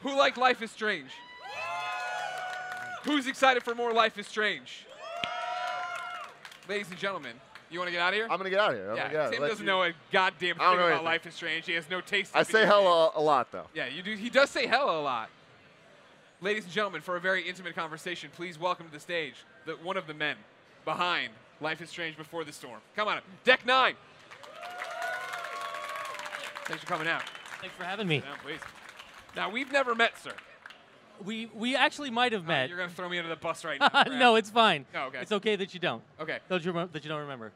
Who liked Life is Strange? Who's excited for more Life is Strange? Ladies and gentlemen, you want to get out of here? I'm going to get out of here. Yeah, Tim doesn't know a goddamn thing about Life is Strange. He has no taste in I say hell a lot, though. Yeah, you do. He does say hell a lot. Ladies and gentlemen, for a very intimate conversation, please welcome to the stage one of the men behind Life is Strange Before the Storm. Come on up. Deck 9. Thanks for coming out. Thanks for having me. Yeah, please. Now, we've never met, sir. We actually might have met. You're going to throw me under the bus right now. No, it's fine. Oh, okay. It's okay that you don't. Okay. That you don't remember.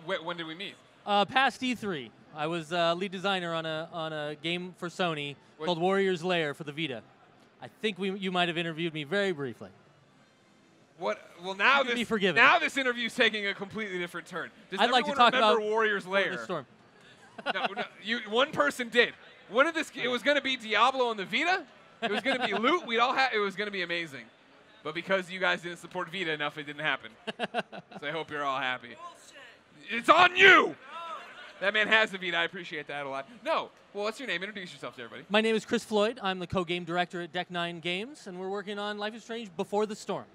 When did we meet? Past E3. I was lead designer on a game for Sony called Warrior's Lair for the Vita. I think you might have interviewed me very briefly. What? Well, now this interview's taking a completely different turn. Does I'd like to talk remember about Warrior's Lair? The Storm. No, one person did. It was going to be Diablo on the Vita. It was going to be loot. It was going to be amazing. But because you guys didn't support Vita enough, it didn't happen. So I hope you're all happy. It's on you! That man has the Vita. I appreciate that a lot. No. Well, what's your name? Introduce yourself to everybody. My name is Chris Floyd. I'm the co-game director at Deck 9 Games, and we're working on Life is Strange Before the Storm.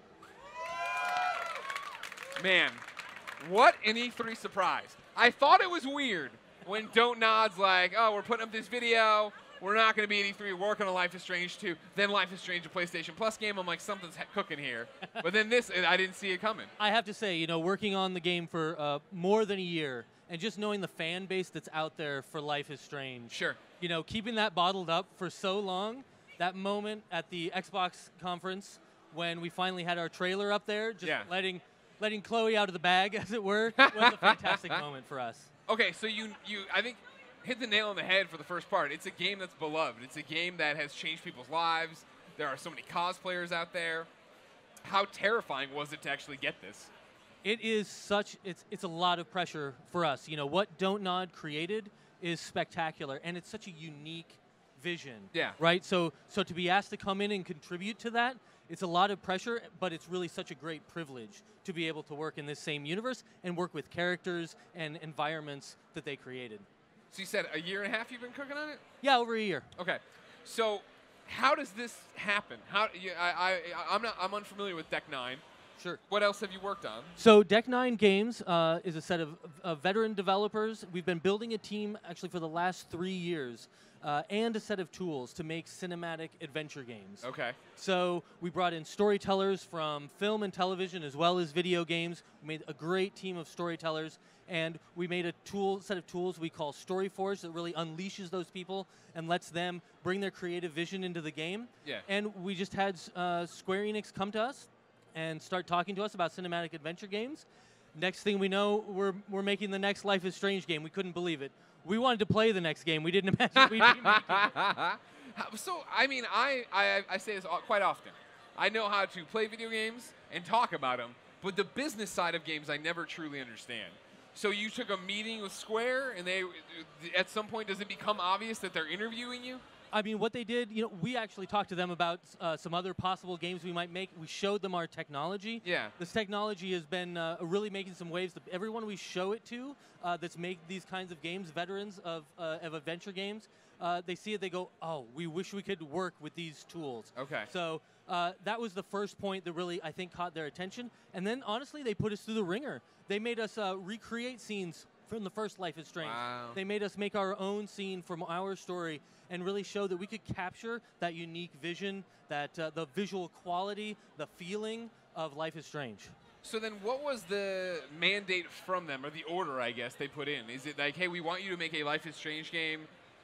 Man, what an E3 surprise. I thought it was weird when Don't Nod's like, oh, we're putting up this video. We're not going to be at E3. We're working on Life is Strange 2. Then Life is Strange, a PlayStation Plus game. I'm like, something's cooking here. But then this, I didn't see it coming. I have to say, working on the game for more than a year, and just knowing the fan base that's out there for Life is Strange. Sure. Keeping that bottled up for so long, that moment at the Xbox conference when we finally had our trailer up there, just letting Chloe out of the bag, as it were, was a fantastic moment for us. Okay, so you I think hit the nail on the head for the first part. It's a game that's beloved. It's a game that has changed people's lives. There are so many cosplayers out there. How terrifying was it to actually get this? It is it's a lot of pressure for us. What Don't Nod created is spectacular, and it's such a unique vision. Yeah. Right? So to be asked to come in and contribute to that, it's a lot of pressure, but it's really such a great privilege to be able to work in this same universe and work with characters and environments that they created. So you said a year and a half you've been cooking on it? Yeah, over a year. Okay. So how does this happen? I'm unfamiliar with Deck 9. Sure. What else have you worked on? So Deck 9 Games is a set of veteran developers. We've been building a team actually for the last 3 years and a set of tools to make cinematic adventure games. Okay. So we brought in storytellers from film and television as well as video games. We made a great team of storytellers, and we made a set of tools we call StoryForge that really unleashes those people and lets them bring their creative vision into the game. Yeah. And we just had Square Enix come to us and start talking to us about cinematic adventure games. Next thing we know, we're making the next Life is Strange game. We couldn't believe it. We wanted to play the next game. We didn't imagine we'd be making it. So, I mean, I say this quite often. I know how to play video games and talk about them, but the business side of games I never truly understand. So you took a meeting with Square, and at some point, does it become obvious that they're interviewing you? I mean, what they did, we actually talked to them about some other possible games we might make. We showed them our technology. Yeah. This technology has been really making some waves. Everyone we show it to that's made these kinds of games, veterans of adventure games, they see it, they go, oh, we wish we could work with these tools. Okay. So that was the first point that really, I think, caught their attention. And then, honestly, they put us through the ringer. They made us recreate scenes from the first Life is Strange. Wow. They made us make our own scene from our story and really show that we could capture that unique vision, that the visual quality, the feeling of Life is Strange. So then what was the mandate from them, or the order, I guess, they put in? Is it like, hey, we want you to make a Life is Strange game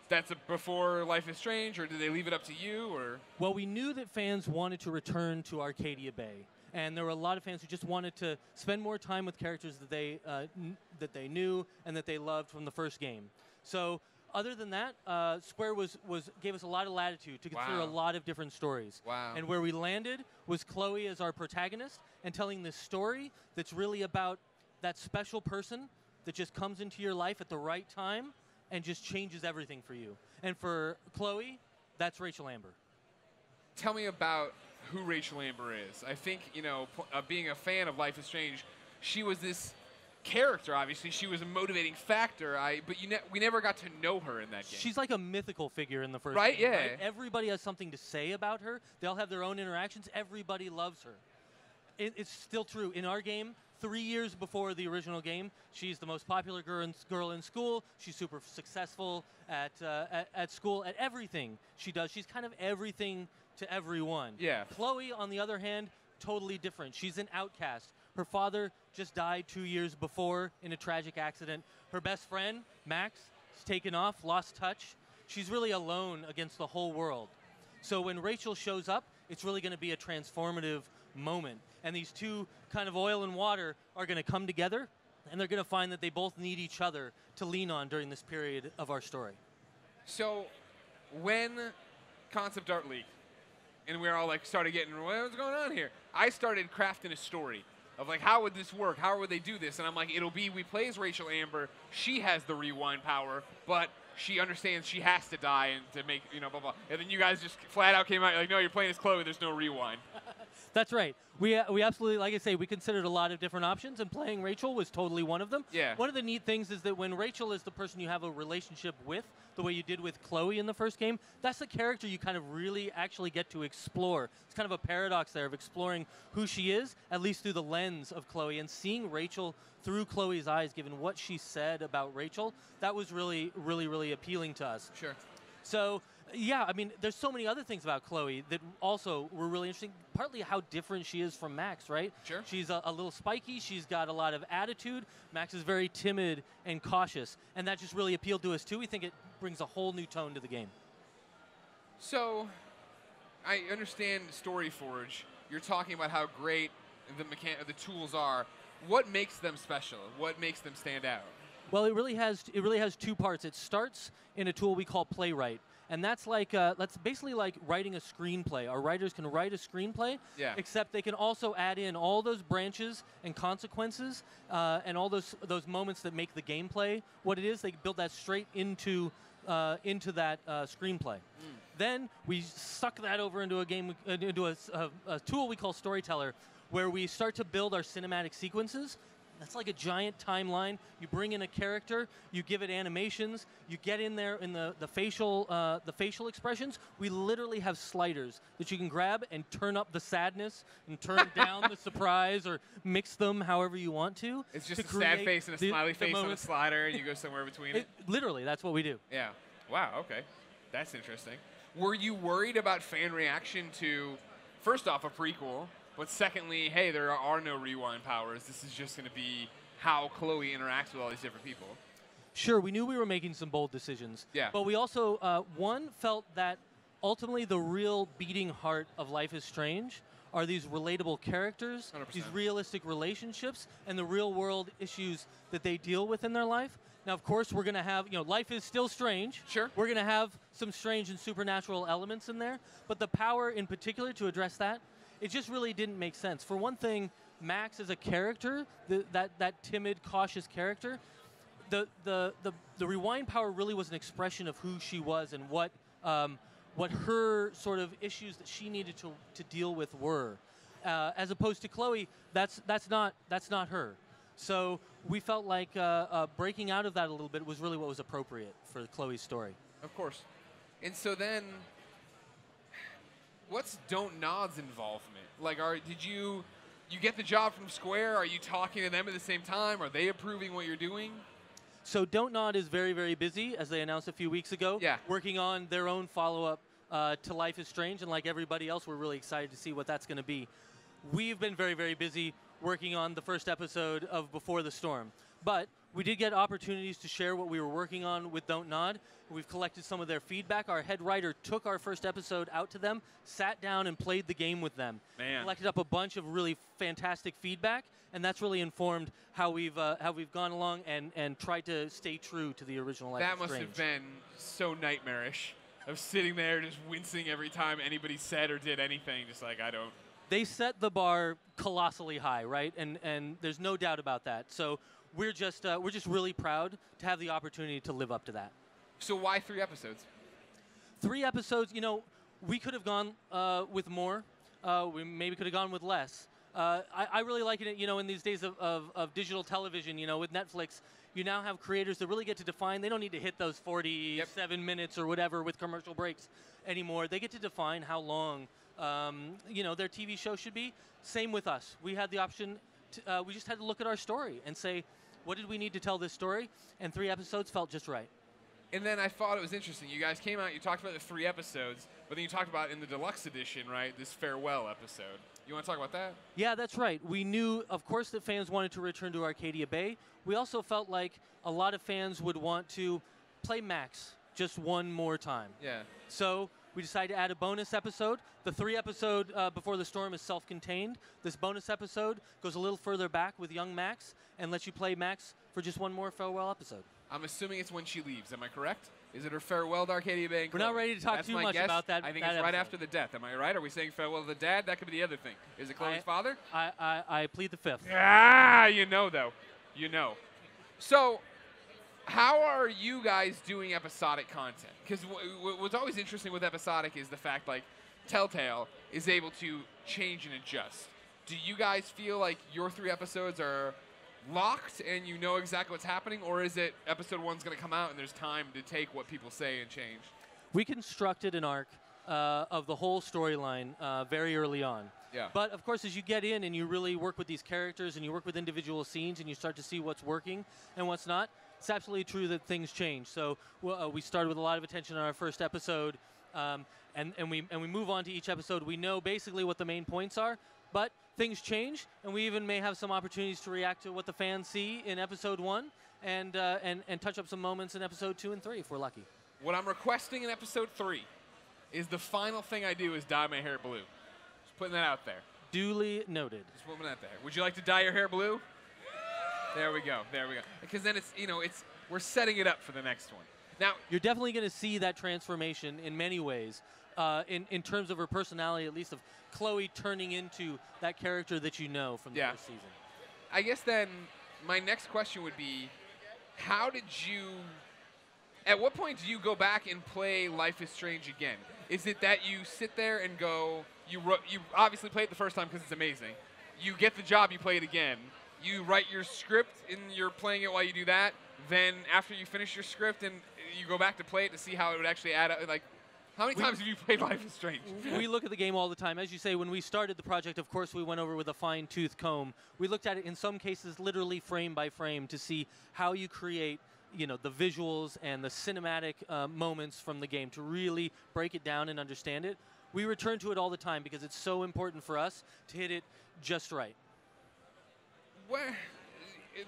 that's before Life is Strange, or did they leave it up to you? Or? Well, we knew that fans wanted to return to Arcadia Bay. And there were a lot of fans who just wanted to spend more time with characters that they knew and that they loved from the first game. So other than that, Square gave us a lot of latitude to consider a lot of different stories. Wow. And where we landed was Chloe as our protagonist and telling this story that's really about that special person that just comes into your life at the right time and just changes everything for you. And for Chloe, that's Rachel Amber. Tell me about who Rachel Amber is. I think, being a fan of Life is Strange, she was this character. Obviously, she was a motivating factor. But we never got to know her in that game. She's like a mythical figure in the first Right, game. yeah. Right? Everybody has something to say about her. They'll have their own interactions. Everybody loves her. It's still true. In our game, 3 years before the original game, she's the most popular girl in school. She's super successful at school, at everything she does. She's kind of everything to everyone. Yeah. Chloe, on the other hand, totally different. She's an outcast. Her father just died 2 years before in a tragic accident. Her best friend, Max, is taken off, lost touch. She's really alone against the whole world. So when Rachel shows up, it's really going to be a transformative moment. And these two, kind of oil and water, are going to come together, and they're going to find that they both need each other to lean on during this period of our story. So when concept art leaked, and we were all like started getting, what's going on here? I started crafting a story of like, how would this work? How would they do this? And I'm like, it'll be, we play as Rachel Amber. She has the rewind power, but she understands she has to die and to make, blah, blah. And then you guys just flat out came out, like, no, you're playing as Chloe. There's no rewind. That's right. We absolutely, like I say, we considered a lot of different options, and playing Rachel was totally one of them. Yeah. One of the neat things is that when Rachel is the person you have a relationship with, the way you did with Chloe in the first game, that's the character you kind of really actually get to explore. It's kind of a paradox there of exploring who she is, at least through the lens of Chloe, and seeing Rachel through Chloe's eyes, given what she said about Rachel. That was really, really, really appealing to us. Sure. So, yeah, I mean, there's so many other things about Chloe that also were really interesting. Partly how different she is from Max, right? Sure. She's a little spiky. She's got a lot of attitude. Max is very timid and cautious. And that just really appealed to us, too. We think it brings a whole new tone to the game. So, I understand StoryForge. You're talking about how great the tools are. What makes them special? What makes them stand out? Well, it really has two parts. It starts in a tool we call Playwright. And that's like that's basically like writing a screenplay. Our writers can write a screenplay, except they can also add in all those branches and consequences and all those moments that make the gameplay what it is. They build that straight into that screenplay. Then we suck that over into a tool we call Storyteller, where we start to build our cinematic sequences. That's like a giant timeline. You bring in a character, you give it animations, you get in there in the facial expressions. We literally have sliders that you can grab and turn up the sadness and turn down the surprise, or mix them however you want to. It's just a sad face and a smiley face on a slider, and you go somewhere between it. Literally, that's what we do. Yeah. Wow, okay. That's interesting. Were you worried about fan reaction to, first off, a prequel, but secondly, hey, there are no rewind powers. This is just going to be how Chloe interacts with all these different people. Sure, we knew we were making some bold decisions. Yeah. But we also, one, felt that ultimately the real beating heart of Life is Strange are these relatable characters, 100%. these realistic relationships, and the real-world issues that they deal with in their life. Now, of course, we're going to have, life is still strange. Sure. We're going to have some strange and supernatural elements in there. But the power in particular to address that, it just really didn't make sense. For one thing, Max as a character, that timid, cautious character, the rewind power really was an expression of who she was and what her sort of issues that she needed to deal with were. As opposed to Chloe, that's not her. So we felt like breaking out of that a little bit was really what was appropriate for Chloe's story. Of course. And so then, what's Don't Nod's involvement? Like, did you get the job from Square? Are you talking to them at the same time? Are they approving what you're doing? So Don't Nod is very, very busy, as they announced a few weeks ago, working on their own follow-up to Life is Strange. And like everybody else, we're really excited to see what that's going to be. We've been very, very busy working on the first episode of Before the Storm. But we did get opportunities to share what we were working on with Don't Nod. We've collected some of their feedback. Our head writer took our first episode out to them, sat down and played the game with them. Man. Collected up a bunch of really fantastic feedback, and that's really informed how we've gone along and tried to stay true to the original Life is Strange. That must have been so nightmarish, of sitting there just wincing every time anybody said or did anything, just like, I don't. They set the bar colossally high, right? And there's no doubt about that. So we're just really proud to have the opportunity to live up to that. So why 3 episodes? 3 episodes, we could have gone with more. We maybe could have gone with less. I really like it, in these days of digital television, with Netflix, you now have creators that really get to define. They don't need to hit those 47 minutes or whatever with commercial breaks anymore. They get to define how long, their TV show should be. Same with us. We had the option. We just had to look at our story and say, what did we need to tell this story? And 3 episodes felt just right. And then I thought it was interesting. You guys came out, you talked about the 3 episodes, but then you talked about in the deluxe edition, right, this farewell episode. You want to talk about that? Yeah, that's right. We knew, of course, that fans wanted to return to Arcadia Bay. We also felt like a lot of fans would want to play Max just one more time. Yeah. So we decided to add a bonus episode. The 3 episode Before the Storm is self-contained. This bonus episode goes a little further back with young Max and lets you play Max for just one more farewell episode. I'm assuming it's when she leaves. Am I correct? Is it her farewell to Arcadia Bay? We're not ready to talk too much about that. I think it's right after the death. Am I right? Are we saying farewell to the dad? That could be the other thing. Is it Chloe's father? I plead the 5th. Ah, though. So, how are you guys doing episodic content? Because what's always interesting with episodic is the fact, like, Telltale is able to change and adjust. Do you guys feel like your 3 episodes are locked and you know exactly what's happening, or is it episode 1's going to come out and there's time to take what people say and change? We constructed an arc of the whole storyline very early on. Yeah. But of course, as you get in and you really work with these characters and you work with individual scenes and you start to see what's working and what's not, it's absolutely true that things change. So we started with a lot of attention on our first episode, and we move on to each episode. We know basically what the main points are, but things change, and we even may have some opportunities to react to what the fans see in episode 1 and touch up some moments in episode 2 and 3 if we're lucky. What I'm requesting in episode 3 is the final thing I do is dye my hair blue. Just putting that out there. Duly noted. Just putting that there. Would you like to dye your hair blue? There we go. Because then it's, we're setting it up for the next one. Now, you're definitely going to see that transformation in many ways, in terms of her personality, at least of Chloe turning into that character that you know from the first season. I guess then my next question would be, at what point do you go back and play Life is Strange again? Is it that you sit there and go, you obviously play it the first time because it's amazing. You get the job, you play it again. You write your script and you're playing it while you do that. Then after you finish your script and you go back to play it to see how it would actually add up, like, how many times have you played Life is Strange? We look at the game all the time. As you say, when we started the project, of course, we went over with a fine-tooth comb. We looked at it in some cases literally frame by frame to see how you create, the visuals and the cinematic moments from the game to really break it down and understand it. We return to it all the time because it's so important for us to hit it just right.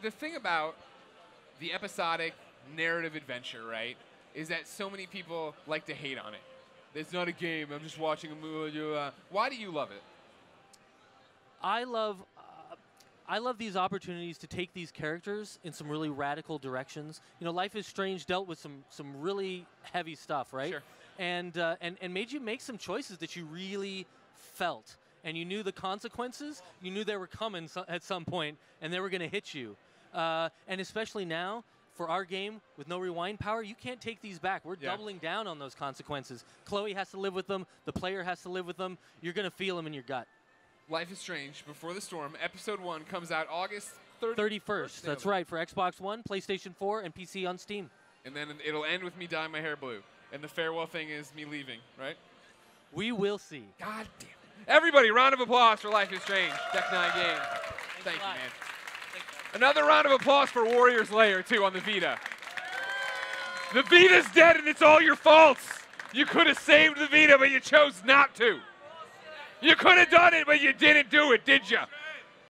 The thing about the episodic narrative adventure, right, is that so many people like to hate on it. It's not a game. I'm just watching a movie. Why do you love it? I love these opportunities to take these characters in some really radical directions. Life is Strange dealt with some really heavy stuff, right? Sure. And made you make some choices that you really felt. And you knew the consequences. You knew they were coming at some point, and they were going to hit you. And especially now, for our game, with no rewind power, you can't take these back. We're doubling down on those consequences. Chloe has to live with them. The player has to live with them. You're going to feel them in your gut. Life is Strange, Before the Storm, Episode 1 comes out August 31st. That's right, for Xbox One, PlayStation 4, and PC on Steam. And then it'll end with me dyeing my hair blue. And the farewell thing is me leaving, right? We will see. God damn it. Everybody, round of applause for Life is Strange, Deck 9 Games. Thank you, man. Another round of applause for Warriors Lair, too, on the Vita. The Vita's dead, and it's all your faults. You could have saved the Vita, but you chose not to. You could have done it, but you didn't do it, did you?